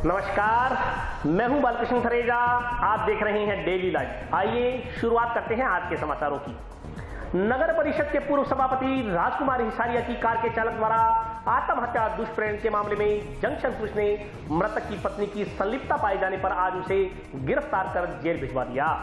नमस्कार, मैं हूं बालकृष्ण थरेजा। आप देख रहे हैं डेली लाइव। आइए शुरुआत करते हैं आज के समाचारों की। नगर परिषद के पूर्व सभापति राजकुमार हिसारिया की कार के चालक द्वारा आत्महत्या दुष्प्रेरण के मामले में जंक्शन पुलिस ने मृतक की पत्नी की संलिप्तता पाए जाने पर आज उसे गिरफ्तार कर जेल भिजवा दिया।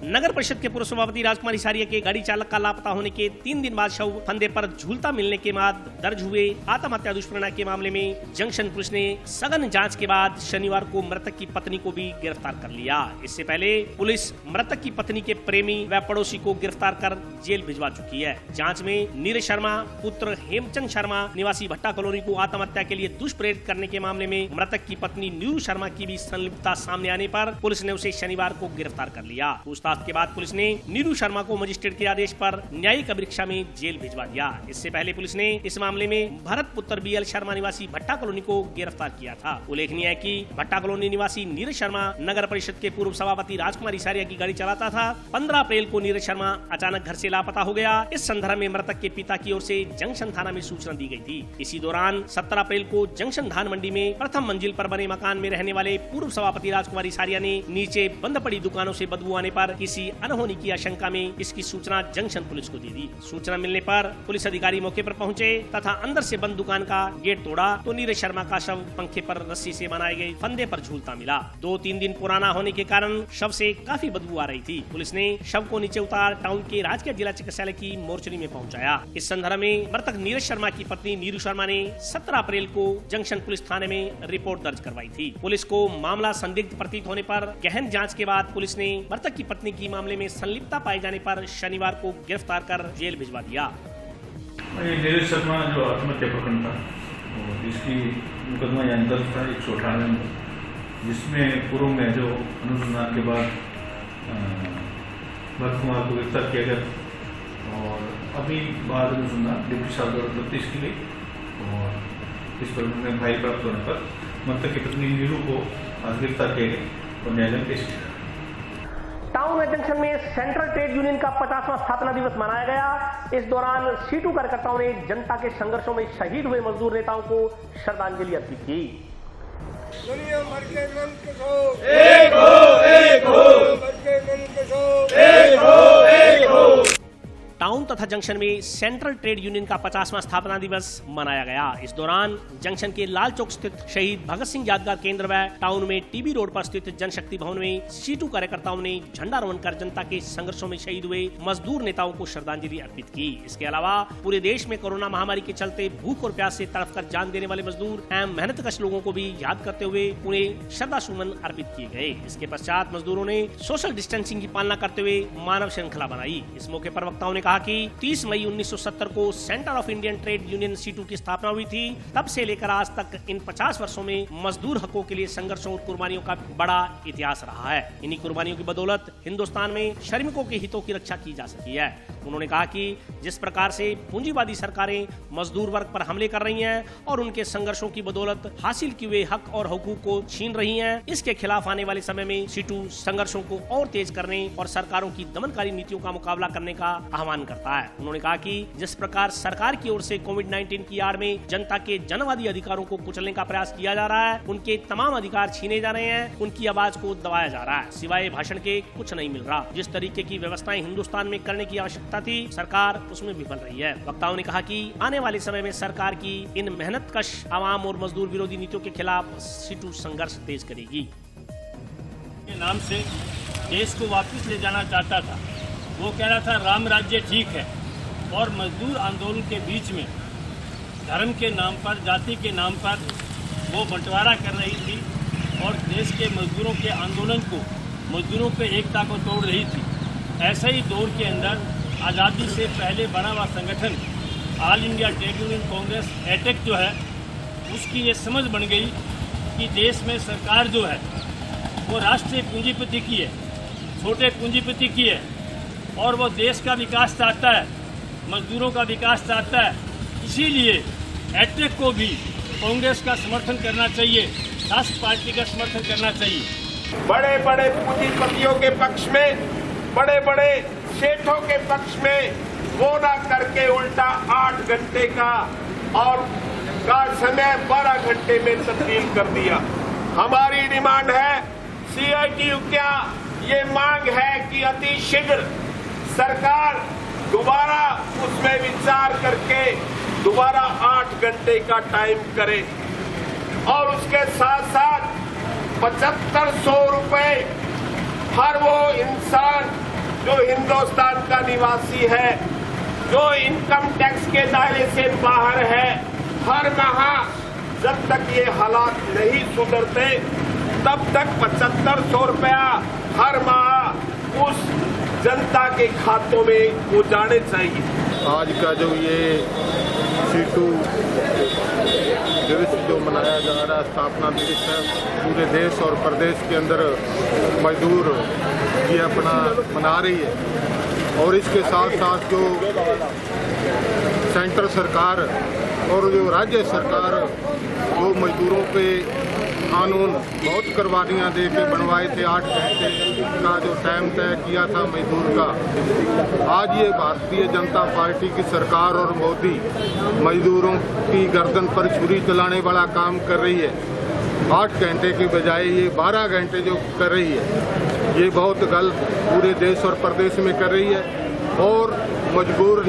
नगर परिषद के पूर्व सभापति राजकुमार हिसारिया के गाड़ी चालक का लापता होने के 3 दिन बाद शव फंदे पर झूलता मिलने के बाद दर्ज हुए आत्महत्या दुष्प्रेरणा के मामले में जंक्शन पुलिस ने सघन जांच के बाद शनिवार को मृतक की पत्नी को भी गिरफ्तार कर लिया। इससे पहले पुलिस मृतक की पत्नी के प्रेमी व पड़ोसी को गिरफ्तार कर जेल भिजवा चुकी है। जाँच में नीरज शर्मा पुत्र हेमचंद शर्मा निवासी भट्टा कॉलोनी को आत्महत्या के लिए दुष्प्रेरित करने के मामले में मृतक की पत्नी नीरू शर्मा की भी संलिप्तता सामने आने पर पुलिस ने उसे शनिवार को गिरफ्तार कर लिया। के बाद पुलिस ने नीरू शर्मा को मजिस्ट्रेट के आदेश पर न्यायिक अभिरक्षा में जेल भिजवा दिया। इससे पहले पुलिस ने इस मामले में भरत पुत्र बीएल शर्मा निवासी भट्टा कॉलोनी को गिरफ्तार किया था। उल्लेखनीय है कि भट्टा कॉलोनी निवासी नीरज शर्मा नगर परिषद के पूर्व सभापति राजकुमार हिसारिया की गाड़ी चलाता था। 15 अप्रैल को नीरज शर्मा अचानक घर से लापता हो गया। इस संदर्भ में मृतक के पिता की ओर से जंक्शन थाना में सूचना दी गई थी। इसी दौरान 17 अप्रैल को जंक्शन धान मंडी में प्रथम मंजिल पर बने मकान में रहने वाले पूर्व सभापति राजकुमार हिसारिया ने नीचे बंद पड़ी दुकानों से बदबू आने पर किसी अनहोनी की आशंका में इसकी सूचना जंक्शन पुलिस को दे दी। सूचना मिलने पर पुलिस अधिकारी मौके पर पहुंचे तथा अंदर से बंद दुकान का गेट तोड़ा तो नीरज शर्मा का शव पंखे पर रस्सी से बनाए गए फंदे पर झूलता मिला। 2-3 दिन पुराना होने के कारण शव से काफी बदबू आ रही थी। पुलिस ने शव को नीचे उतार टाउन के राजकीय जिला चिकित्सालय की मोर्चरी में पहुंचाया। इस संदर्भ में मृतक नीरज शर्मा की पत्नी नीरू शर्मा ने 17 अप्रैल को जंक्शन पुलिस थाने में रिपोर्ट दर्ज करवाई थी। पुलिस को मामला संदिग्ध प्रतीत होने पर गहन जांच के बाद पुलिस ने मृतक की पत्नी की मामले में संलिप्तता पाए जाने पर शनिवार को गिरफ्तार कर जेल भिजवा दिया। नीरज शर्मा जो आत्महत्या प्रकरण था, इसकी मुकदमा यहाँ दर्ज था 198 में, जिसमें पूर्व में जो अनुसंधान के बाद भरत कुमार को गिरफ्तार किया गया और अभी बाद अनुसंधान डिप्टी साहब द्वारा तफ्तीश की गई और इस पर फाइल प्राप्त होने पर मृतक की पत्नी नीरू को आज गिरफ्तार किया गया और न्यायालय में पेश किया। टाउन जंक्शन में सेंट्रल ट्रेड यूनियन का 50वां स्थापना दिवस मनाया गया। इस दौरान सीटू कार्यकर्ताओं ने जनता के संघर्षों में शहीद हुए मजदूर नेताओं को श्रद्धांजलि अर्पित की। एक हो, एक हो, एक हो, एक हो। टाउन तथा जंक्शन में सेंट्रल ट्रेड यूनियन का 50वां स्थापना दिवस मनाया गया। इस दौरान जंक्शन के लाल चौक स्थित शहीद भगत सिंह यादगार केंद्र व टाउन में टीबी रोड पर स्थित जनशक्ति भवन में सीटू कार्यकर्ताओं ने झंडारोहण कर जनता के संघर्षों में शहीद हुए मजदूर नेताओं को श्रद्धांजलि अर्पित की। इसके अलावा पूरे देश में कोरोना महामारी के चलते भूख और प्यास से तड़फ कर जान देने वाले मजदूर एवं मेहनतकश लोगों को भी याद करते हुए उन्हें श्रद्धा सुमन अर्पित किए गए। इसके पश्चात मजदूरों ने सोशल डिस्टेंसिंग की पालना करते हुए मानव श्रृंखला बनाई। इस मौके पर वक्ताओं ने कहा कि 30 मई 1970 को centre of Indian trade union CITU की स्थापना हुई थी। तब से लेकर आज तक इन 50 वर्षों में मजदूर हकों के लिए संघर्षों और कुर्बानियों का बड़ा इतिहास रहा है। इन्हीं कुर्बानियों की बदौलत हिंदुस्तान में श्रमिकों के हितों की रक्षा की जा सकी है। उन्होंने कहा कि जिस प्रकार से पूंजीवादी सरकारें मजदूर वर्ग पर हमले कर रही हैं और उनके संघर्षों की बदौलत हासिल किए हुए हक और हुकूक को छीन रही हैं, इसके खिलाफ आने वाले समय में सीटू संघर्षों को और तेज करने और सरकारों की दमनकारी नीतियों का मुकाबला करने का आह्वान करता है। उन्होंने कहा कि जिस प्रकार सरकार की ओर से कोविड-19 की आड़ में जनता के जनवादी अधिकारों को कुचलने का प्रयास किया जा रहा है, उनके तमाम अधिकार छीने जा रहे हैं, उनकी आवाज को दबाया जा रहा है, सिवाय भाषण के कुछ नहीं मिल रहा। जिस तरीके की व्यवस्थाएं हिंदुस्तान में करने की आवश्यकता थी, सरकार उसमें विफल रही है। वक्ताओं ने कहा कि आने वाले समय में सरकार की इन मेहनतकश आवाम और मजदूर विरोधी नीतियों के खिलाफ सीटू संघर्ष तेज करेगी। नाम से देश को वापस ले जाना चाहता था। वो कह रहा था राम राज्य ठीक है और मजदूर आंदोलन के बीच में धर्म के नाम पर, जाति के नाम पर वो बंटवारा कर रही थी और देश के मजदूरों के आंदोलन को, मजदूरों पे एकता को तोड़ रही थी। ऐसे ही दौर के अंदर आज़ादी से पहले बना हुआ संगठन all India trade union congress AITUC जो है, उसकी ये समझ बन गई कि देश में सरकार जो है वो राष्ट्रीय पूंजीपति की है, छोटे पूंजीपति की है और वो देश का विकास चाहता है, मजदूरों का विकास चाहता है। इसीलिए एटेक को भी कांग्रेस का समर्थन करना चाहिए, राष्ट्र पार्टी का समर्थन करना चाहिए। बड़े बड़े पूंजीपतियों के पक्ष में, बड़े बड़े सेठों के पक्ष में वो ना करके उल्टा 8 घंटे का और का समय 12 घंटे में तब्दील कर दिया। हमारी डिमांड है, CITU क्या ये मांग है कि अति शीघ्र सरकार दोबारा उसमें विचार करके दोबारा 8 घंटे का टाइम करे और उसके साथ साथ 7500 रुपए हर वो इंसान जो हिंदुस्तान का निवासी है, जो इनकम टैक्स के दायरे से बाहर है, हर माह जब तक ये हालात नहीं सुधरते तब तक 7500 रुपया हर माह उस जनता के खातों में वो जाने चाहिए। आज का जो ये C2 दिवस जो मनाया जा रहा है, स्थापना दिवस है, पूरे देश और प्रदेश के अंदर मजदूर ये अपना मना रही है। और इसके साथ साथ जो सेंट्रल सरकार और जो राज्य सरकार जो मजदूरों पे कानून बहुत कुर्बानियाँ दे के बनवाए थे, 8 घंटे का जो टाइम तय किया था मजदूर का, आज ये भारतीय जनता पार्टी की सरकार और मोदी मजदूरों की गर्दन पर छुरी चलाने वाला काम कर रही है। 8 घंटे के बजाय ये 12 घंटे जो कर रही है, ये बहुत गलत पूरे देश और प्रदेश में कर रही है। और मजबूर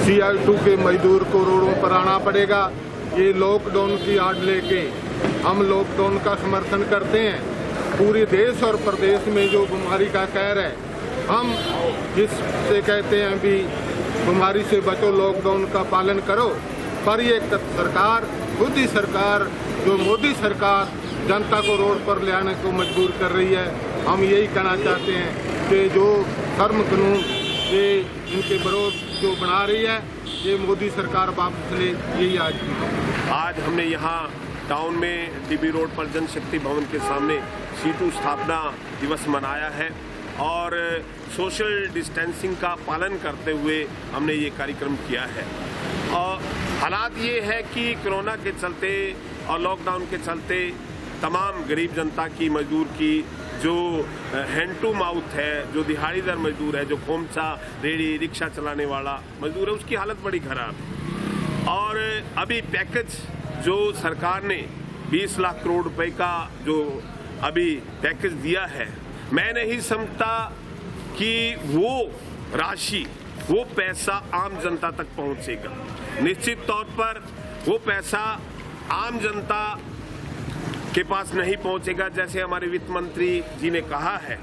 CITU के मजदूर को रोडों पर आना पड़ेगा। ये लॉकडाउन की आड़ लेके हम लॉकडाउन का समर्थन करते हैं। पूरे देश और प्रदेश में जो बीमारी का कहर है, हम जिससे कहते हैं भी बीमारी से बचो, लॉकडाउन का पालन करो, पर ये सरकार, खुद ही सरकार, जो मोदी सरकार जनता को रोड पर ले आने को मजबूर कर रही है। हम यही कहना चाहते हैं कि जो धर्म कानून ये इनके विरोध जो बना रही है, ये मोदी सरकार वापस ले, यही आज हमने यहाँ टाउन में DB रोड पर जनशक्ति भवन के सामने C2 स्थापना दिवस मनाया है और सोशल डिस्टेंसिंग का पालन करते हुए हमने ये कार्यक्रम किया है। और हालात ये है कि कोरोना के चलते और लॉकडाउन के चलते तमाम गरीब जनता की, मजदूर की, जो हैंड टू माउथ है, जो दिहाड़ीदार मजदूर है, जो खोमचा रेडी रिक्शा चलाने वाला मजदूर है, उसकी हालत बड़ी खराब है। और अभी पैकेज जो सरकार ने 20 लाख करोड़ रुपए का जो अभी पैकेज दिया है, मैं नहीं समझता कि वो राशि, वो पैसा आम जनता तक पहुंचेगा। निश्चित तौर पर वो पैसा आम जनता के पास नहीं पहुंचेगा। जैसे हमारे वित्त मंत्री जी ने कहा है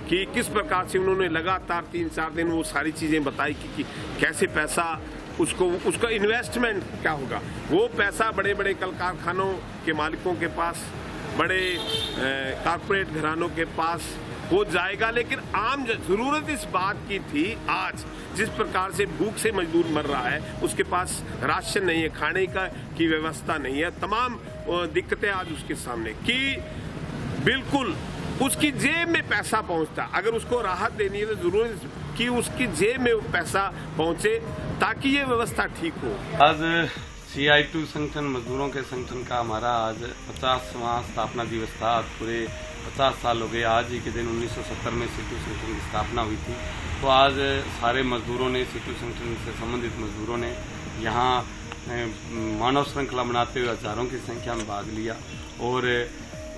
कि किस प्रकार से उन्होंने लगातार 3-4 दिन वो सारी चीजें बताई कि कैसे पैसा उसका इन्वेस्टमेंट क्या होगा। वो पैसा बड़े बड़े कल कारखानों के मालिकों के पास, बड़े कारपोरेट घरानों के पास हो जाएगा, लेकिन आम जरूरत इस बात की थी, आज जिस प्रकार से भूख से मजदूर मर रहा है, उसके पास राशन नहीं है, खाने की व्यवस्था नहीं है, तमाम दिक्कतें आज उसके सामने कि बिल्कुल उसकी जेब में पैसा पहुंचता। अगर उसको राहत देनी है तो जरूर कि उसकी जेब में पैसा पहुंचे ताकि ये व्यवस्था ठीक हो। आज CITU संगठन, मजदूरों के संगठन का हमारा आज 50वां स्थापना दिवस था। आज पूरे 50 साल हो गए। आज ही के दिन 1970 में CITU संगठन की स्थापना हुई थी। तो आज सारे मजदूरों ने, CITU संगठन से संबंधित मजदूरों ने यहाँ मानव श्रृंखला बनाते हुए हजारों की संख्या में भाग लिया और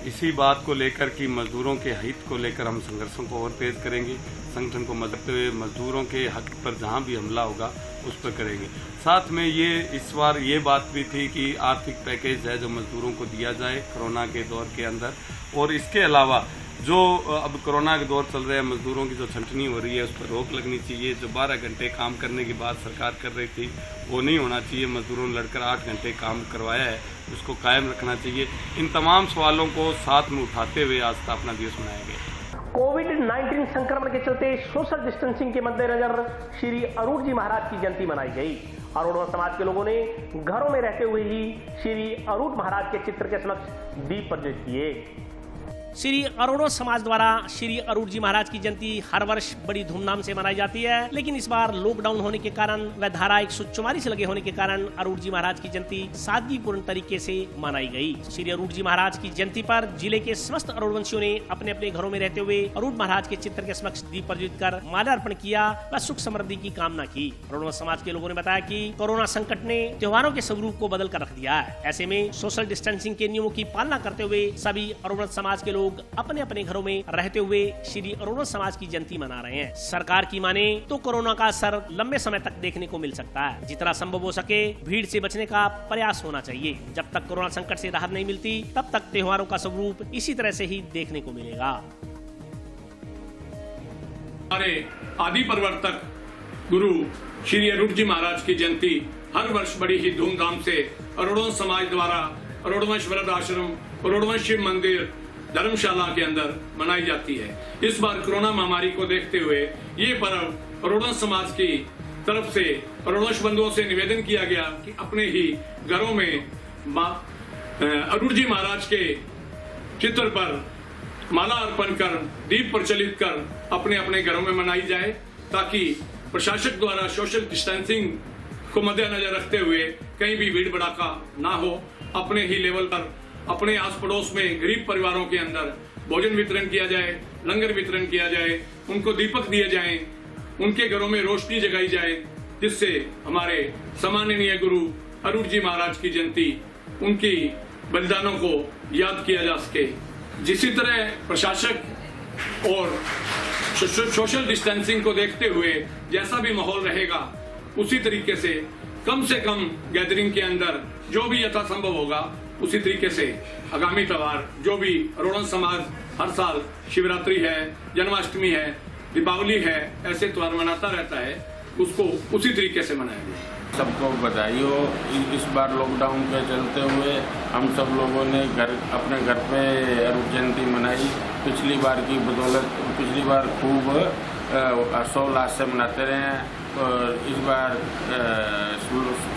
इसी बात को लेकर कि मजदूरों के हित को लेकर हम संघर्षों को और तेज करेंगे। संगठन को मदद हुए मजदूरों के हक पर जहां भी हमला होगा उस पर करेंगे। साथ में ये इस बार ये बात भी थी कि आर्थिक पैकेज है जो मजदूरों को दिया जाए कोरोना के दौर के अंदर, और इसके अलावा जो अब कोरोना के दौर चल रहे हैं, मजदूरों की जो छंटनी हो रही है उस पर रोक लगनी चाहिए। जो 12 घंटे काम करने की बात सरकार कर रही थी वो नहीं होना चाहिए। मजदूरों ने लड़कर 8 घंटे काम करवाया है, उसको कायम रखना चाहिए। इन तमाम सवालों को साथ में उठाते हुए आज स्थापना दिवस मनाया गया। कोविड-19 संक्रमण के चलते सोशल डिस्टेंसिंग के मद्देनजर श्री अरूट जी महाराज की जयंती मनाई गई। अरूण समाज के लोगों ने घरों में रहते हुए ही श्री अरूट महाराज के चित्र के समक्ष दीप प्रज्वलित किए। श्री अरोड़ा समाज द्वारा श्री अरूढ़ जी महाराज की जयंती हर वर्ष बड़ी धूमधाम से मनाई जाती है, लेकिन इस बार लॉकडाउन होने के कारण व धारा 144 लगे होने के कारण अरूढ़ जी महाराज की जयंती सादगीपूर्ण तरीके से मनाई गई। श्री अरूढ़ जी महाराज की जयंती पर जिले के समस्त अरूढ़वंशियों ने अपने अपने घरों में रहते हुए अरूढ़ महाराज के चित्र के समक्ष दीप प्रज्वलित कर माल्यार्पण किया व सुख समृद्धि की कामना की। अरूढ़ समाज के लोगों ने बताया कि कोरोना संकट ने त्योहारों के स्वरूप को बदल कर रख दिया है। ऐसे में सोशल डिस्टेंसिंग के नियमों की पालना करते हुए सभी अरूढ़ समाज के लोग अपने अपने घरों में रहते हुए श्री अरूढ़ समाज की जयंती मना रहे हैं। सरकार की माने तो कोरोना का असर लंबे समय तक देखने को मिल सकता है। जितना संभव हो सके भीड़ से बचने का प्रयास होना चाहिए। जब तक कोरोना संकट से राहत नहीं मिलती तब तक त्योहारों का स्वरूप इसी तरह से ही देखने को मिलेगा। हमारे आदि प्रवर्तक गुरु श्री अरूढ़ जी महाराज की जयंती हर वर्ष बड़ी ही धूमधाम से अरूढ़ समाज द्वारा अरूढ़वंश वृद्ध आश्रम, अरूढ़वंश शिव मंदिर, धर्मशाला के अंदर मनाई जाती है। इस बार कोरोना महामारी को देखते हुए ये पर्व अरूढ़ समाज की तरफ से अरूढ़वंश बंधुओं से निवेदन किया गया कि अपने ही घरों में अरूढ़ जी महाराज के चित्र पर माला अर्पण कर दीप प्रज्वलित कर अपने अपने घरों में मनाई जाए, ताकि प्रशासक द्वारा सोशल डिस्टेंसिंग को मद्देनजर रखते हुए कहीं भी भीड़ भड़ाका ना हो। अपने ही लेवल पर अपने आस पड़ोस में गरीब परिवारों के अंदर भोजन वितरण किया जाए, लंगर वितरण किया जाए, उनको दीपक दिए जाएं, उनके घरों में रोशनी जगाई जाए, जिससे हमारे सम्माननीय गुरु अरूढ़ जी महाराज की जयंती उनकी बलिदानों को याद किया जा सके। जिसी तरह प्रशासक और सोशल डिस्टेंसिंग को देखते हुए जैसा भी माहौल रहेगा उसी तरीके से कम गैदरिंग के अंदर जो भी यथासंभव होगा उसी तरीके से आगामी त्योहार जो भी अरूढ़ समाज हर साल शिवरात्रि है, जन्माष्टमी है, दीपावली है, ऐसे त्योहार मनाता रहता है, उसको उसी तरीके से मनाएंगे। सबको बधाई हो। इस बार लॉकडाउन के चलते हुए हम सब लोगों ने अपने घर पे अरूढ़ जयंती मनाई। पिछली बार की बदौलत पिछली बार खूब हर्षोल्लास से मनाते रहे हैं और इस बार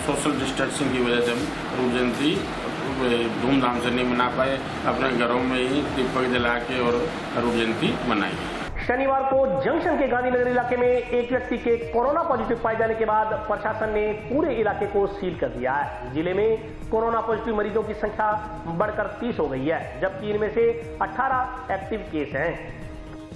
सोशल डिस्टेंसिंग की वजह से हम अरूढ़ जयंती धूमधाम से नहीं मना पाए। अपने घरों में ही दीपक जला के और अरूढ़ जयंती मनाई। शनिवार को जंक्शन के गांधीनगर इलाके में एक व्यक्ति के कोरोना पॉजिटिव पाए जाने के बाद प्रशासन ने पूरे इलाके को सील कर दिया है। जिले में कोरोना पॉजिटिव मरीजों की संख्या बढ़कर 30 हो गई है, जबकि इनमें से 18 एक्टिव केस हैं।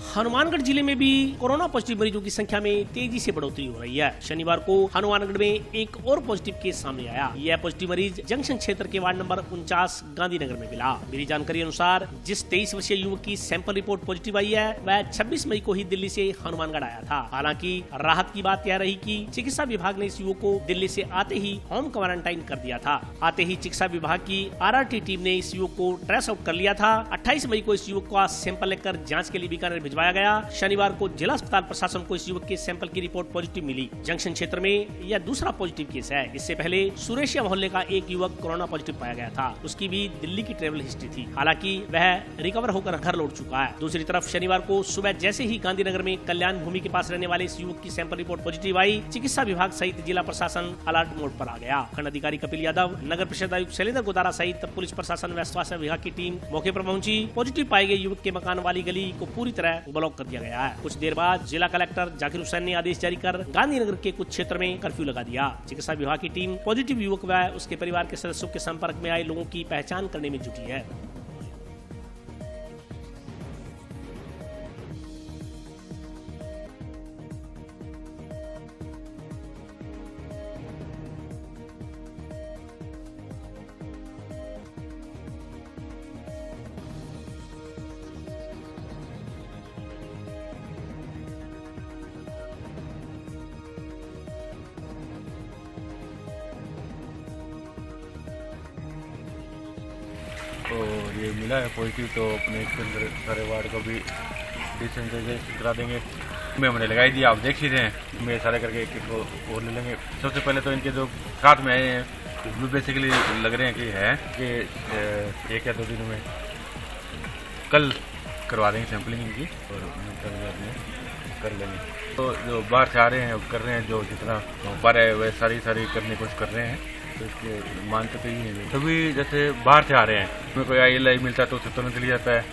हनुमानगढ़ जिले में भी कोरोना पॉजिटिव मरीजों की संख्या में तेजी से बढ़ोतरी हो रही है। शनिवार को हनुमानगढ़ में एक और पॉजिटिव केस सामने आया। यह पॉजिटिव मरीज जंक्शन क्षेत्र के वार्ड नंबर 49 गांधीनगर में मिला। मेरी जानकारी अनुसार जिस 23 वर्षीय युवक की सैंपल रिपोर्ट पॉजिटिव आई है वह 26 मई को ही दिल्ली से हनुमानगढ़ आया था। हालांकि राहत की बात यह रही कि चिकित्सा विभाग ने इस युवक को दिल्ली से आते ही होम क्वारंटाइन कर दिया था। आते ही चिकित्सा विभाग की RRT टीम ने इस युवक को ट्रेस आउट कर लिया था। 28 मई को इस युवक का सैंपल लेकर जाँच के लिए बीकानेर भिजवाया गया। शनिवार को जिला अस्पताल प्रशासन को इस युवक के सैंपल की रिपोर्ट पॉजिटिव मिली। जंक्शन क्षेत्र में यह दूसरा पॉजिटिव केस है। इससे पहले सुरेशिया मोहल्ले का एक युवक कोरोना पॉजिटिव पाया गया था। उसकी भी दिल्ली की ट्रेवल हिस्ट्री थी। हालांकि वह रिकवर होकर घर लौट चुका है। दूसरी तरफ शनिवार को सुबह जैसे ही गांधीनगर में कल्याण भूमि के पास रहने वाले इस युवक की सैंपल रिपोर्ट पॉजिटिव आई, चिकित्सा विभाग सहित जिला प्रशासन अलर्ट मोड पर आ गया। खंड अधिकारी कपिल यादव, नगर परिषद आयुक्त शैलेंद्र गोदारा सहित पुलिस प्रशासन व स्वास्थ्य विभाग की टीम मौके पर पहुंची। पॉजिटिव पाए गए युवक के मकान वाली गली को पूरी तरह ब्लॉक कर दिया गया है। कुछ देर बाद जिला कलेक्टर जाकिर हुसैन ने आदेश जारी कर गांधीनगर के कुछ क्षेत्र में कर्फ्यू लगा दिया। चिकित्सा विभाग की टीम पॉजिटिव युवक व उसके परिवार के सदस्यों के संपर्क में आए लोगों की पहचान करने में जुटी है। और ये मिला है पॉजिटिव, तो अपने इसके अंदर सारे वार्ड को भी डिसइंफेक्शन करा देंगे। में हमने लगाई दिया, आप देख ही रहे हैं। मैं सारे करके एक को और ले लेंगे। सबसे पहले तो इनके जो साथ में आए हैं बेसिकली लग रहे हैं कि है कि 1 या 2 दिन में कल करवा देंगे सैम्पलिंग इनकी और कर लेंगे। तो जो बाहर से आ रहे हैं कर रहे हैं, जो जितना हो पा रहा है वह सारी करने की कोशिश कर रहे हैं। तो इसके मानते तो ही नहीं। तभी जैसे बाहर से आ रहे हैं, उसमें कोई ILI मिलता है तो उससे तुरंत लिया जाता है।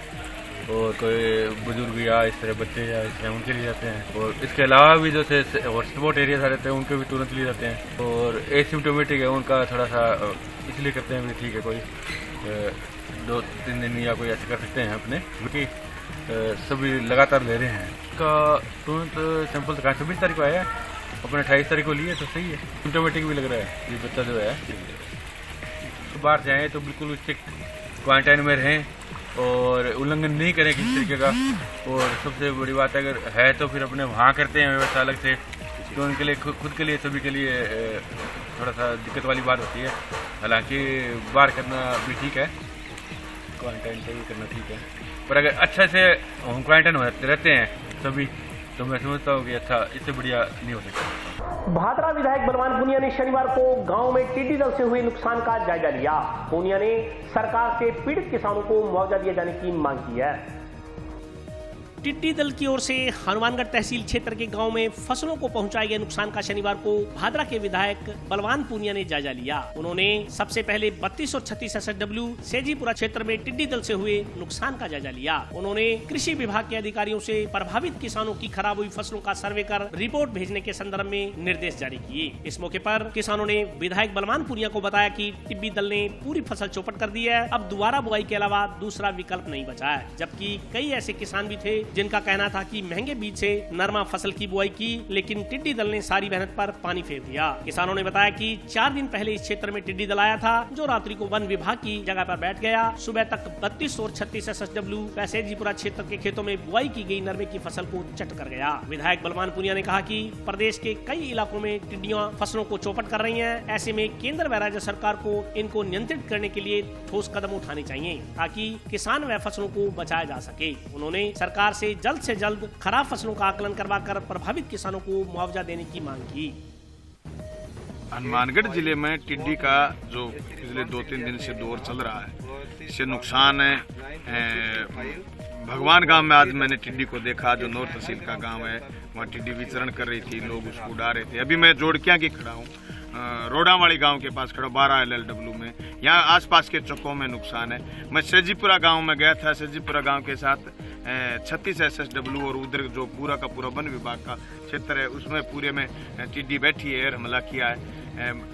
और कोई बुजुर्ग या इस तरह बच्चे या इस तरह उनके लिए जाते हैं। और इसके अलावा भी जैसे हॉटस्पॉट एरिया रहते हैं उनके भी तुरंत लिए जाते हैं। और एसिम्टोमेटिक है उनका थोड़ा सा इसलिए करते हैं ठीक है, कोई 2-3 दिन या कोई ऐसे कर सकते हैं अपने, क्योंकि सभी लगातार ले रहे हैं। इसका तुरंत सैंपल 26 तारीख को आया है, अपने 28 तारीख को लिए तो सही है। सिम्टोमेटिक भी लग रहा है ये बच्चा जो है। तो बाहर से आए तो बिल्कुल स्ट्रिक्ट क्वारंटाइन में रहें और उल्लंघन नहीं करें किसी तरीके का। और सबसे बड़ी बात अगर है तो फिर अपने वहाँ करते हैं व्यवस्था अलग से, तो उनके लिए खुद के लिए सभी के लिए थोड़ा सा दिक्कत वाली बात होती है। हालांकि बाहर करना भी ठीक है, क्वारंटाइन से भी करना ठीक है, पर अगर अच्छे से होम क्वारंटाइन रहते हैं सभी तो मैं समझता हूँ कि अच्छा इससे बढ़िया नहीं हो सकता। भादरा विधायक बलवान पूनिया ने शनिवार को गांव में टिड्डी दल से हुए नुकसान का जायजा लिया। पूनिया ने सरकार से पीड़ित किसानों को मुआवजा दिए जाने की मांग की है। टिड्डी दल की ओर से हनुमानगढ़ तहसील क्षेत्र के गांव में फसलों को पहुंचाए गए नुकसान का शनिवार को भादरा के विधायक बलवान पूनिया ने जायजा लिया। उन्होंने सबसे पहले 32 और 36 SSW सेजीपुरा क्षेत्र में टिड्डी दल से हुए नुकसान का जायजा लिया। उन्होंने कृषि विभाग के अधिकारियों से प्रभावित किसानों की खराब हुई फसलों का सर्वे कर रिपोर्ट भेजने के संदर्भ में निर्देश जारी किए। इस मौके पर किसानों ने विधायक बलवान पूनिया को बताया कि टिड्डी दल ने पूरी फसल चौपट कर दी है, अब दोबारा बुआई के अलावा दूसरा विकल्प नहीं बचा है। जबकि कई ऐसे किसान भी थे जिनका कहना था कि महंगे बीज से नरमा फसल की बुआई की, लेकिन टिड्डी दल ने सारी मेहनत पर पानी फेर दिया। किसानों ने बताया कि 4 दिन पहले इस क्षेत्र में टिड्डी दल आया था, जो रात्रि को वन विभाग की जगह पर बैठ गया। सुबह तक 32 और 36 SSW सेजीपुरा क्षेत्र के खेतों में बुआई की गई नरमे की फसल को चट कर गया। विधायक बलवान पूनिया ने कहा कि प्रदेश के कई इलाकों में टिड्डियां फसलों को चौपट कर रही हैं। ऐसे में केंद्र व राज्य सरकार को इनको नियंत्रित करने के लिए ठोस कदम उठाने चाहिए ताकि किसान व फसलों को बचाया जा सके। उन्होंने सरकार से जल्द खराब फसलों का आकलन करवाकर प्रभावित किसानों को मुआवजा देने की मांग की। हनुमानगढ़ जिले में टिड्डी का जो पिछले 2-3 दिन से दौर चल रहा है, इससे नुकसान है। भगवान गांव में आज मैंने टिड्डी को देखा, जो नौर तहसील का गांव है, वहाँ टिड्डी विचरण कर रही थी, लोग उसको उड़ा रहे थे। अभी मैं जोड़किया की खड़ा हूँ, रोडावाड़ी गांव के पास खड़ा 12 LLW में, यहाँ आसपास के चौकों में नुकसान है। मैं सेजीपुरा गांव में गया था, सेजीपुरा गांव के साथ 36 SSW और उधर जो पूरा का पूरा वन विभाग का क्षेत्र है उसमें पूरे में टिड्डी बैठी है, हमला किया है।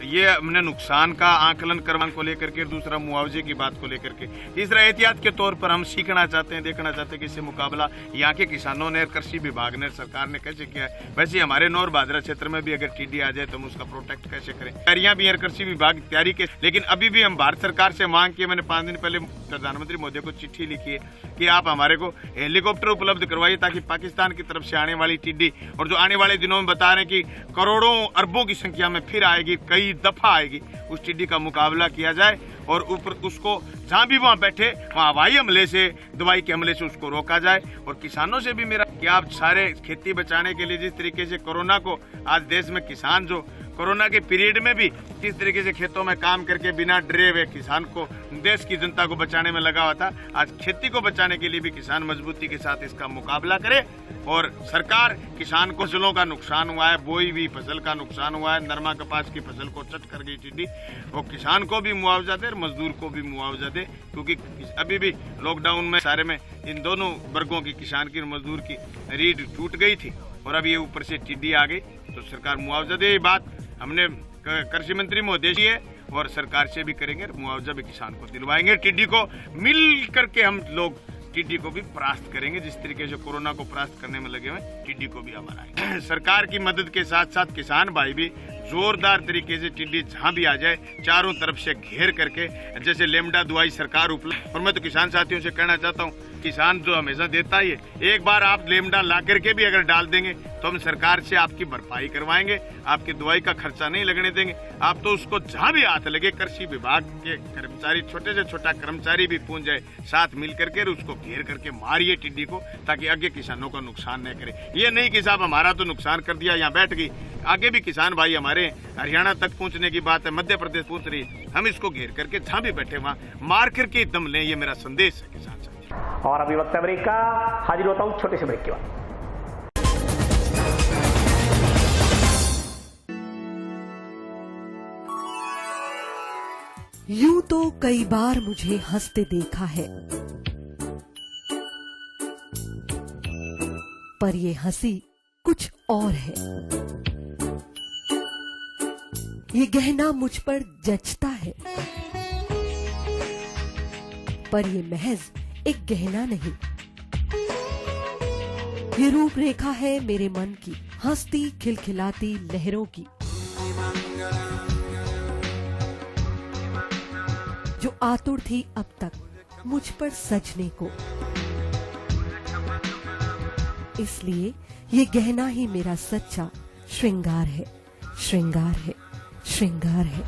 ये हमने नुकसान का आकलन करवाने को लेकर के, दूसरा मुआवजे की बात को लेकर के, तीसरा एहतियात के तौर पर हम सीखना चाहते हैं, देखना चाहते हैं कि इससे मुकाबला यहाँ के किसानों ने, कृषि विभाग ने, सरकार ने कैसे किया है। वैसे हमारे नौर भादरा क्षेत्र में भी अगर टिड्डी आ जाए तो हम उसका प्रोटेक्ट कैसे करें, तैयारियां भी है कृषि विभाग तैयारी के। लेकिन अभी भी हम भारत सरकार से मांग की, मैंने 5 दिन पहले प्रधानमंत्री मोदी को चिट्ठी लिखी है कि आप हमारे को हेलीकॉप्टर उपलब्ध करवाइए ताकि पाकिस्तान की तरफ से आने वाली टिड्डी, और जो आने वाले दिनों में बता रहे हैं कि करोड़ों अरबों की संख्या में फिर आएगी, कई दफा आएगी, उस टिड्डी का मुकाबला किया जाए और ऊपर उसको जहां भी वहां बैठे वहां हवाई हमले से, दवाई के हमले से उसको रोका जाए। और किसानों से भी मेरा कि आप सारे खेती बचाने के लिए जिस तरीके से कोरोना को आज देश में किसान जो कोरोना के पीरियड में भी किस तरीके से खेतों में काम करके बिना डरे हुए किसान को, देश की जनता को बचाने में लगा हुआ था, आज खेती को बचाने के लिए भी किसान मजबूती के साथ इसका मुकाबला करे। और सरकार किसान को फसलों का नुकसान हुआ है, बोई हुई फसल का नुकसान हुआ है, नरमा कपास की फसल को चट कर गई टिड्डी, और किसान को भी मुआवजा दे और मजदूर को भी मुआवजा दे, क्योंकि अभी भी लॉकडाउन में सारे में इन दोनों वर्गों की, किसान की और मजदूर की रीढ़ टूट गई थी और अब ये ऊपर से टिड्डी आ गई तो सरकार मुआवजा दे। ये बात हमने कृषि मंत्री महोदय जी है और सरकार से भी करेंगे, मुआवजा भी किसान को दिलवाएंगे। टिड्डी को मिल करके हम लोग टिड्डी को भी परास्त करेंगे, जिस तरीके से कोरोना को परास्त करने में लगे हुए टिड्डी को भी हमारा है। सरकार की मदद के साथ साथ किसान भाई भी जोरदार तरीके से टिड्डी जहां भी आ जाए चारों तरफ से घेर करके, जैसे लेमडा दवाई सरकार उपलब्ध। और मैं तो किसान साथियों से कहना चाहता हूं, किसान जो हमेशा देता ही है, एक बार आप लेमडा ला करके भी अगर डाल देंगे तो हम सरकार से आपकी भरपाई करवाएंगे, आपकी दवाई का खर्चा नहीं लगने देंगे। आप तो उसको जहां भी हाथ लगे, कृषि विभाग के कर्मचारी, छोटे से छोटा कर्मचारी भी पहुंच जाए, साथ मिल करके उसको घेर करके मारिए टिड्डी को, ताकि आगे किसानों का नुकसान न करे। ये नहीं कि साहब हमारा तो नुकसान कर दिया, यहाँ बैठ गई, आगे भी किसान भाई हमारे हरियाणा तक पहुंचने की बात है, मध्य प्रदेश पहुंच रही है, हम इसको घेर करके जहां भी बैठे वहां मार करके दम लें, ये मेरा संदेश है किसान साथी। और अभी वक्त है ब्रेक का, हाजिर होता हूं छोटे से ब्रेक के बाद। यूं तो कई बार मुझे हंसते देखा है, पर ये हंसी कुछ और है। ये गहना मुझ पर जचता है, पर ये महज एक गहना नहीं, ये रूपरेखा है मेरे मन की, हंसती खिलखिलाती लहरों की, जो आतुर थी अब तक मुझ पर सजने को। इसलिए ये गहना ही मेरा सच्चा श्रृंगार है, श्रृंगार है, श्रृंगार है।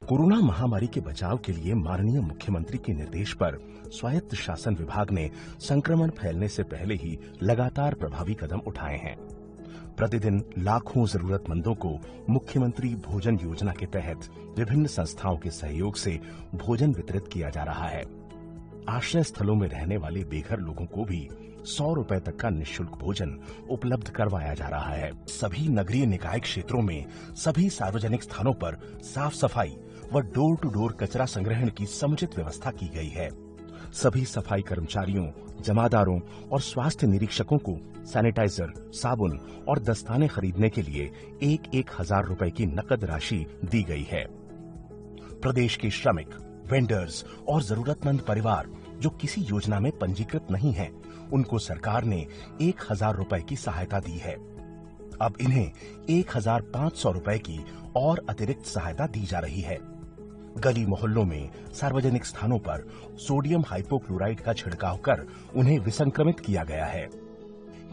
कोरोना महामारी के बचाव के लिए माननीय मुख्यमंत्री के निर्देश पर स्वायत्त शासन विभाग ने संक्रमण फैलने से पहले ही लगातार प्रभावी कदम उठाए हैं। प्रतिदिन लाखों जरूरतमंदों को मुख्यमंत्री भोजन योजना के तहत विभिन्न संस्थाओं के सहयोग से भोजन वितरित किया जा रहा है। आश्रय स्थलों में रहने वाले बेघर लोगों को भी 100 रुपए तक का निःशुल्क भोजन उपलब्ध करवाया जा रहा है। सभी नगरीय निकाय क्षेत्रों में सभी सार्वजनिक स्थानों पर साफ सफाई व डोर टू डोर कचरा संग्रहण की समुचित व्यवस्था की गई है। सभी सफाई कर्मचारियों, जमादारों और स्वास्थ्य निरीक्षकों को सैनिटाइजर, साबुन और दस्ताने खरीदने के लिए 1,000 रुपए की नकद राशि दी गई है। प्रदेश के श्रमिक, वेंडर्स और जरूरतमंद परिवार जो किसी योजना में पंजीकृत नहीं हैं, उनको सरकार ने 1,000 रुपए की सहायता दी है। अब इन्हें 1,500 रुपए की और अतिरिक्त सहायता दी जा रही है। गली मोहल्लों में सार्वजनिक स्थानों पर सोडियम हाइपोक्लोराइड का छिड़काव कर उन्हें विसंक्रमित किया गया है।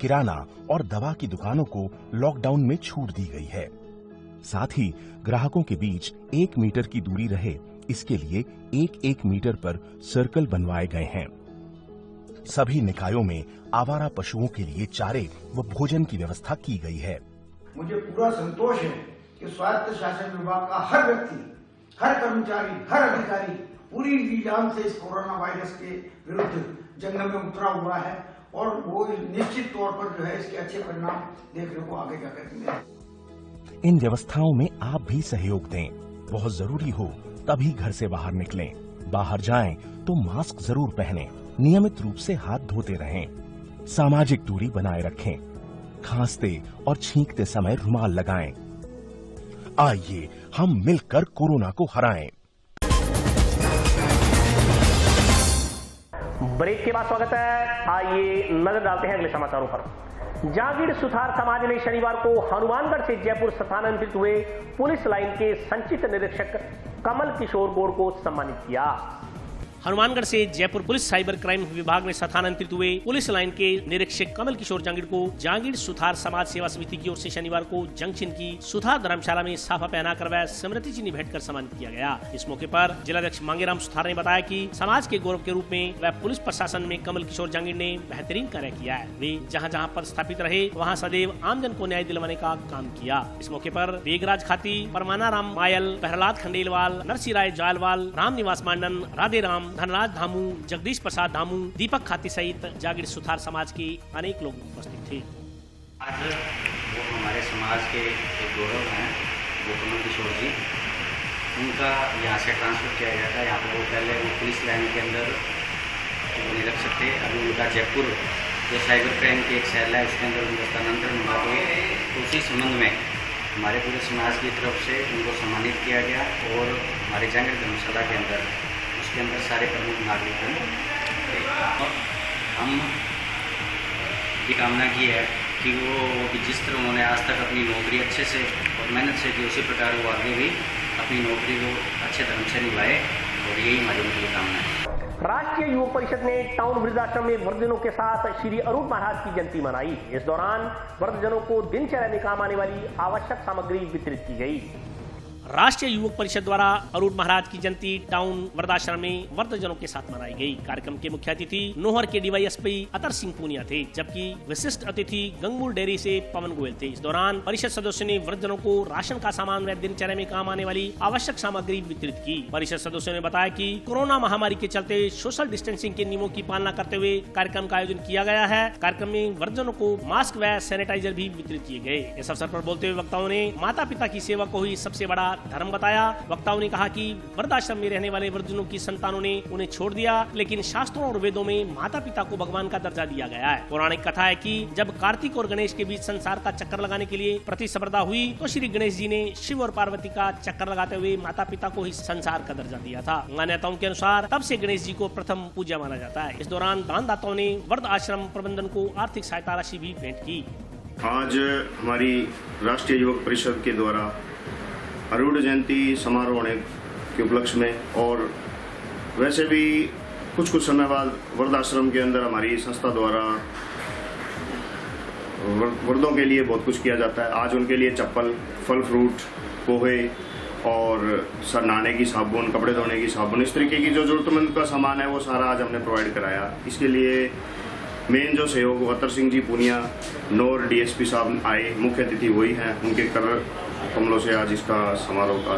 किराना और दवा की दुकानों को लॉकडाउन में छूट दी गई है। साथ ही ग्राहकों के बीच 1 मीटर की दूरी रहे, इसके लिए 1-1 मीटर पर सर्कल बनवाए गए हैं। सभी निकायों में आवारा पशुओं के लिए चारे व भोजन की व्यवस्था की गई है। मुझे पूरा संतोष है कि स्वायत्त शासन विभाग का हर व्यक्ति, हर कर्मचारी, हर अधिकारी पूरी लीजाम से इस कोरोना वायरस के विरुद्ध जंग में उतरा हुआ है और वो निश्चित तौर पर जो है इसके अच्छे परिणाम देखने को आगे जाकर मिलेंगे। इन व्यवस्थाओं में आप भी सहयोग दें। बहुत जरूरी हो तभी घर से बाहर निकलें। बाहर जाएं तो मास्क जरूर पहनें। नियमित रूप से हाथ धोते रहें। सामाजिक दूरी बनाए रखें। खांसते और छींकते समय रुमाल लगाएं। आइए हम मिलकर कोरोना को हराएं। ब्रेक के बाद स्वागत है। आइए नजर डालते हैं अगले समाचारों पर। जागीर सुथार समाज ने शनिवार को हनुमानगढ़ से जयपुर स्थानांतरित हुए पुलिस लाइन के संचित निरीक्षक कमल किशोर गौड़ को सम्मानित किया। हनुमानगढ़ से जयपुर पुलिस साइबर क्राइम विभाग में स्थानांतरित हुए पुलिस लाइन के निरीक्षक कमल किशोर जांगिड़ को जागीर सुथार समाज सेवा समिति की ओर से शनिवार को जंक्शन की सुधार धर्मशाला में साफा पहनाकर वह स्मृति चिन्ह भेंट कर सम्मानित किया गया। इस मौके पर जिलाध्यक्ष मांगेराम सुथार ने बताया कि समाज के गौरव के रूप में वह पुलिस प्रशासन में कमल किशोर जांगिड़ ने बेहतरीन कार्य किया है। वे जहाँ पर स्थापित रहे वहाँ सदैव आमजन को न्याय दिलवाने का काम किया। इस मौके पर बेगराज खाती, परमाना राम मायल, प्रहलाद खंडेलवाल, नरसी राय जालवाल, राम निवास मांडन, राधे राम, धनराज धामू, जगदीश प्रसाद धामू, दीपक खाती सहित जागीर सुथार समाज के अनेक लोग उपस्थित थे। आज वो हमारे समाज के एक गौरव हैं, वो कमल किशोर जी, उनका यहाँ से ट्रांसफर किया गया था। यहाँ पर वो पहले वो पुलिस लाइन के अंदर निरीक्षक थे। अभी उनका जयपुर जो साइबर क्राइम की एक सेल है उसके अंदर उनका स्थानांतरण हुआ। तो उसी संबंध में हमारे पूरे समाज की तरफ से उनको सम्मानित किया गया और हमारे जागीर धर्मशाला के अंदर उसके अंदर सारे प्रमुख नागरिक हैं। हम ये कामना की है कि वो जिस तरह उन्होंने आज तक अपनी नौकरी अच्छे से और मेहनत से की, उसी प्रकार वो आगे भी अपनी नौकरी को अच्छे ढंग से निभाए और यही हमारी उनकी कामना है। राष्ट्रीय युवक परिषद ने टाउन वृद्धाश्रम में वृद्धजनों के साथ श्री अरूप महाराज की जयंती मनाई। इस दौरान वृद्धजनों को दिनचर्या में काम आने वाली आवश्यक सामग्री वितरित की गई। राष्ट्रीय युवक परिषद द्वारा अरूप महाराज की जयंती टाउन वृद्धाश्रम में वृद्धजनों के साथ मनाई गई। कार्यक्रम के मुख्य अतिथि नोहर के डीवाईएसपी अतर सिंह पूनिया थे, जबकि विशिष्ट अतिथि गंगमूल डेयरी से पवन गोयल थे। इस दौरान परिषद सदस्यों ने वृद्धजनों को राशन का सामान व दिनचर्या में काम आने वाली आवश्यक सामग्री वितरित की। परिषद सदस्यों ने बताया कि कोरोना महामारी के चलते सोशल डिस्टेंसिंग के नियमों की पालना करते हुए कार्यक्रम का आयोजन किया गया है। कार्यक्रम में वृद्धजनों को मास्क व सैनिटाइजर भी वितरित किए गए। इस अवसर पर बोलते हुए वक्ताओं ने माता पिता की सेवा को ही सबसे बड़ा धर्म बताया। वक्ताओं ने कहा कि वृद्धाश्रम में रहने वाले वृद्धजनों की संतानों ने उन्हें छोड़ दिया, लेकिन शास्त्रों और वेदों में माता पिता को भगवान का दर्जा दिया गया है। पौराणिक कथा है कि जब कार्तिक और गणेश के बीच संसार का चक्कर लगाने के लिए प्रतिस्पर्धा हुई तो श्री गणेश जी ने शिव और पार्वती का चक्कर लगाते हुए माता पिता को ही संसार का दर्जा दिया था। मान्यताओं के अनुसार तब से गणेश जी को प्रथम पूज्य माना जाता है। इस दौरान दानदाताओं ने वृद्ध आश्रम प्रबंधन को आर्थिक सहायता राशि भी भेंट की। आज हमारी राष्ट्रीय युवक परिषद के द्वारा अरूढ़ जयंती समारोह होने के उपलक्ष्य में और वैसे भी कुछ समय बाद वृद्धाश्रम के अंदर हमारी संस्था द्वारा वृद्धों के लिए बहुत कुछ किया जाता है। आज उनके लिए चप्पल, फल फ्रूट, पोहे और सर नहाने की साबुन, कपड़े धोने की साबुन, इस तरीके की जो जरूरतमंद का सामान है वो सारा आज हमने प्रोवाइड कराया। इसके लिए मेन जो सहयोग अतर सिंह जी पूनिया, नौर डीएसपी साहब आए, मुख्य अतिथि वही हैं, उनके कर कमलों से आज इसका समारोह का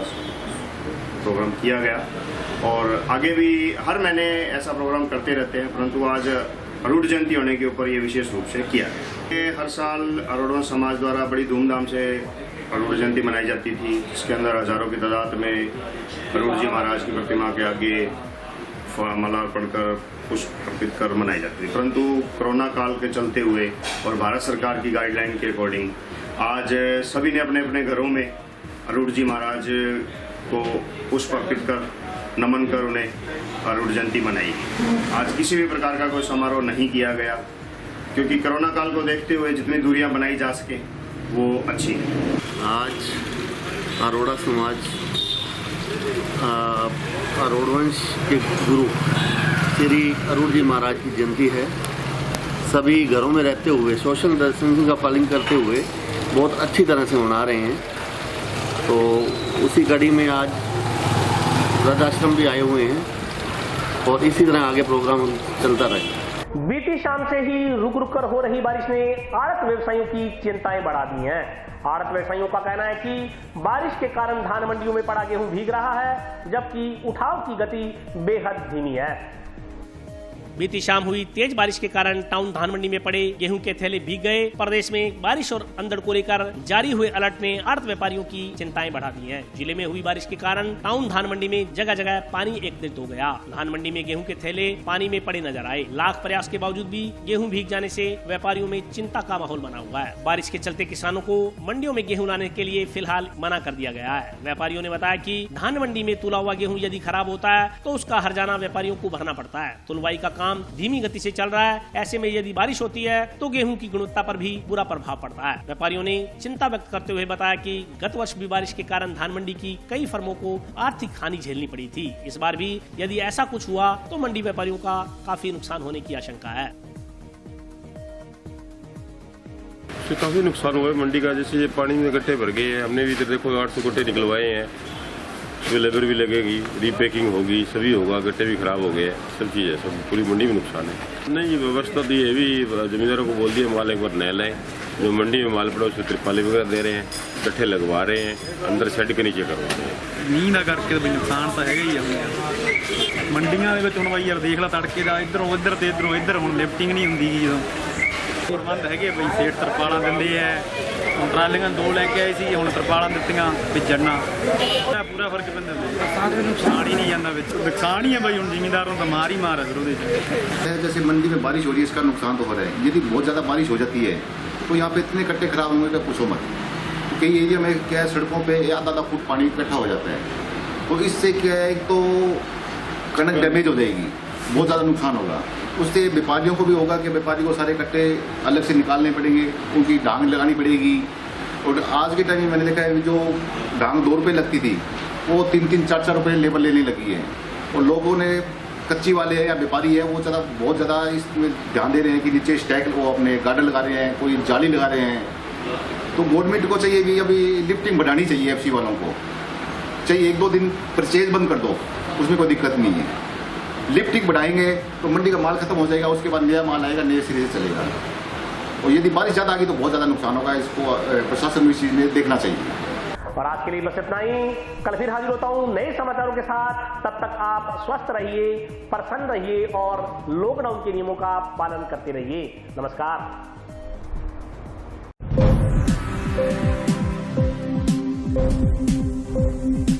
प्रोग्राम किया गया। और आगे भी हर महीने ऐसा प्रोग्राम करते रहते हैं, परंतु आज अरूढ़ जयंती होने के ऊपर ये विशेष रूप से किया गया। हर साल अरूढ़ समाज द्वारा बड़ी धूमधाम से अरूढ़ जयंती मनाई जाती थी, जिसके अंदर हजारों की तादाद में अरूढ़ जी महाराज की प्रतिमा के आगे माला पढ़कर पुष्प अर्पित कर मनाई जाती थी। परंतु कोरोना काल के चलते हुए और भारत सरकार की गाइडलाइन के अकॉर्डिंग आज सभी ने अपने अपने घरों में अरूढ़ जी महाराज को पुष्प अर्पित कर, नमन कर उन्हें अरूढ़ जयंती मनाई। आज किसी भी प्रकार का कोई समारोह नहीं किया गया, क्योंकि कोरोना काल को देखते हुए जितनी दूरियां बनाई जा सके वो अच्छी है। आज अरोड़ा समाज अरोड़वंश के गुरु श्री अरूढ़ जी महाराज की जयंती है। सभी घरों में रहते हुए सोशल डिस्टेंसिंग का पालन करते हुए बहुत अच्छी तरह से मना रहे हैं। तो उसी कड़ी में आज वृद्धाश्रम भी आए हुए हैं और इसी तरह आगे प्रोग्राम चलता रहे। बीती शाम से ही रुक रुक कर हो रही बारिश ने आड़त व्यवसायियों की चिंताएं बढ़ा दी हैं। आड़त व्यवसायियों का कहना है कि बारिश के कारण धान मंडियों में पड़ा गेहूं भीग रहा है, जबकि उठाव की गति बेहद धीमी है। बीती शाम हुई तेज बारिश के कारण टाउन धान मंडी में पड़े गेहूं के थैले भीग गए। प्रदेश में बारिश और अंधड़ को लेकर जारी हुए अलर्ट ने आड़त व्यापारियों की चिंताएं बढ़ा दी हैं। जिले में हुई बारिश के कारण टाउन धान मंडी में जगह जगह पानी एकत्रित हो गया। धान मंडी में गेहूं के थैले पानी में पड़े नजर आए। लाख प्रयास के बावजूद भी गेहूं भीग जाने से व्यापारियों में चिंता का माहौल बना हुआ है। बारिश के चलते किसानों को मंडियों में गेहूं लाने के लिए फिलहाल मना कर दिया गया है। व्यापारियों ने बताया कि धान मंडी में तुला हुआ गेहूं यदि खराब होता है तो उसका हर्जाना व्यापारियों को भरना पड़ता है। तुलवाई का काम धीमी गति से चल रहा है। ऐसे में यदि बारिश होती है तो गेहूं की गुणवत्ता पर भी बुरा प्रभाव पड़ता है। व्यापारियों ने चिंता व्यक्त करते हुए बताया कि गत वर्ष भी बारिश के कारण धान मंडी की कई फर्मों को आर्थिक हानि झेलनी पड़ी थी। इस बार भी यदि ऐसा कुछ हुआ तो मंडी व्यापारियों का काफी नुकसान होने की आशंका है। काफी नुकसान हुआ है मंडी का। जैसे ये पानी में गट्टे भर गए हैं, हमने भी इधर देखो 800 गट्टे निकलवाए हैं, लेबर भी लगेगी, रीपैकिंग होगी, सभी होगा, गट्टे भी खराब हो गए, सब चीज़ है, सब पूरी मंडी में नुकसान है। नहीं, ये व्यवस्था दी है भी, जमींदारों को बोल दिया माल एक बार नया लाएं, जो मंडी में माल पड़ा उसको तिरपाली वगैरह दे रहे हैं, गट्ठे लगवा रहे हैं, अंदर शेड के नीचे करवा रहे हैं। मीह ना करके भी नुकसान तो है ही है। मंडियां ਦੇ ਵਿੱਚ ਹੁਣ ਬਾਈ ਯਾਰ ਦੇਖ ਲਾ ਤੜਕੇ ਦਾ ਇਧਰੋਂ ਉਧਰ ਤੇ ਇਧਰੋਂ ਇੱਧਰ ਹੁਣ ਲਿਫਟਿੰਗ ਨਹੀਂ ਹੁੰਦੀ ਗੀ। ਜਦੋਂ ਪ੍ਰਬੰਧ ਹੈਗੇ ਬਈ ਸੇਠ ਤਰਪਾਲਾਂ ਦਿੰਦੇ ਐ, ਹੁਣ ਟਰਾਲੀਆਂ 2 ਲੈ ਕੇ ਆਏ ਸੀ, ਹੁਣ ਤਰਪਾਲਾਂ ਦਿੱਤੀਆਂ ਵਿਜੜਨਾ ਪੂਰਾ ਫਰਕ ਪੈਂਦਾ। ਬਰਸਾਤ ਵਿੱਚ ਨੁਕਸਾਨ ही नहीं ਜਾਂਦਾ ਵਿੱਚ, ਨੁਕਸਾਨ ਹੀ है भाई। ਹੁਣ ਜ਼ਿਮੀਂਦਾਰ ਨੂੰ ਤਾਂ ਮਾਰ ही मार है फिर ਉਹਦੇ ਚ। जैसे मंडी में बारिश हो रही है, इसका नुकसान तो हो रहा है। यदि बहुत ज़्यादा बारिश हो जाती है तो यहाँ पे इतने कट्टे खराब होंगे कि पूछो मत। तो कई एरिया में क्या है, सड़कों पे आधा फुट पानी इकट्ठा हो जाता है। तो इससे क्या है, तो कणक डैमेज हो जाएगी, बहुत ज़्यादा नुकसान होगा। उससे व्यापारियों को भी होगा कि व्यापारी को सारे कट्टे अलग से निकालने पड़ेंगे, उनकी डांग लगानी पड़ेगी। और आज के टाइम में मैंने देखा है जो डांग 2 रुपये लगती थी वो 3-3, 4-4 रुपये लेबर लेने लगी है। और लोगों ने कच्ची वाले है या व्यापारी है वो बहुत ज़्यादा इसमें ध्यान दे रहे हैं कि नीचे स्टैक वो अपने गार्डन लगा रहे हैं, कोई जाली लगा रहे हैं। तो गवर्नमेंट को चाहिए कि अभी लिफ्टिंग बढ़ानी चाहिए, एफसी वालों को चाहिए 1-2 दिन परचेज बंद कर दो, उसमें कोई दिक्कत नहीं है। लिफ्टिंग बढ़ाएंगे तो मंडी का माल खत्म हो जाएगा, उसके बाद नया माल आएगा, नए सिरे से चलेगा। और यदि बारिश ज़्यादा आ गई तो बहुत ज़्यादा नुकसान होगा। इसको प्रशासन को इस चीज़ में देखना चाहिए। और आज के लिए बस इतना ही। कल फिर हाजिर होता हूं नए समाचारों के साथ। तब तक आप स्वस्थ रहिए, प्रसन्न रहिए और लॉकडाउन के नियमों का पालन करते रहिए। नमस्कार। है।